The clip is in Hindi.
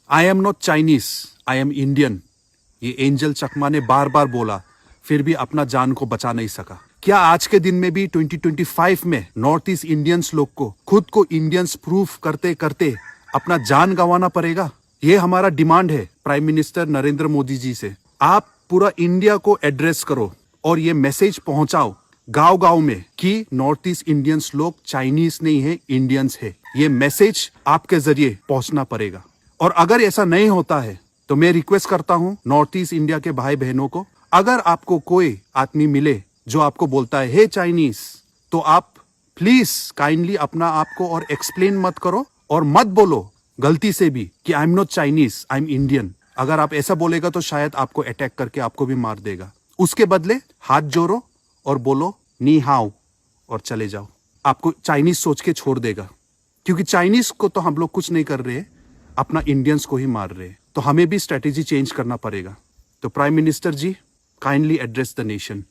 I am not Chinese, I am Indian. ये एंजल चकमा ने बार बार बोला, फिर भी अपना जान को बचा नहीं सका। क्या आज के दिन में भी 2025 में नॉर्थ ईस्ट इंडियंस लोग को खुद को इंडियंस प्रूफ करते करते अपना जान गंवाना पड़ेगा? ये हमारा डिमांड है प्राइम मिनिस्टर नरेंद्र मोदी जी से। आप पूरा इंडिया को एड्रेस करो और ये मैसेज पहुंचाओ गांव गांव में कि नॉर्थ ईस्ट इंडियंस लोग चाइनीज नहीं है, इंडियंस है। ये मैसेज आपके जरिए पहुंचना पड़ेगा। और अगर ऐसा नहीं होता है तो मैं रिक्वेस्ट करता हूं नॉर्थ ईस्ट इंडिया के भाई बहनों को, अगर आपको कोई आदमी मिले जो आपको बोलता है हे चाइनीज, तो आप प्लीज काइंडली अपना आपको और एक्सप्लेन मत करो और मत बोलो गलती से भी कि I am not Chinese, I am Indian. अगर आप ऐसा बोलेगा तो शायद आपको अटैक करके आपको भी मार देगा। उसके बदले हाथ जोड़ो और बोलो नी हाउ और चले जाओ। आपको चाइनीज सोच के छोड़ देगा, क्योंकि चाइनीज को तो हम लोग कुछ नहीं कर रहे, अपना इंडियंस को ही मार रहे। तो हमें भी स्ट्रेटेजी चेंज करना पड़ेगा। तो prime minister ji, kindly address the nation.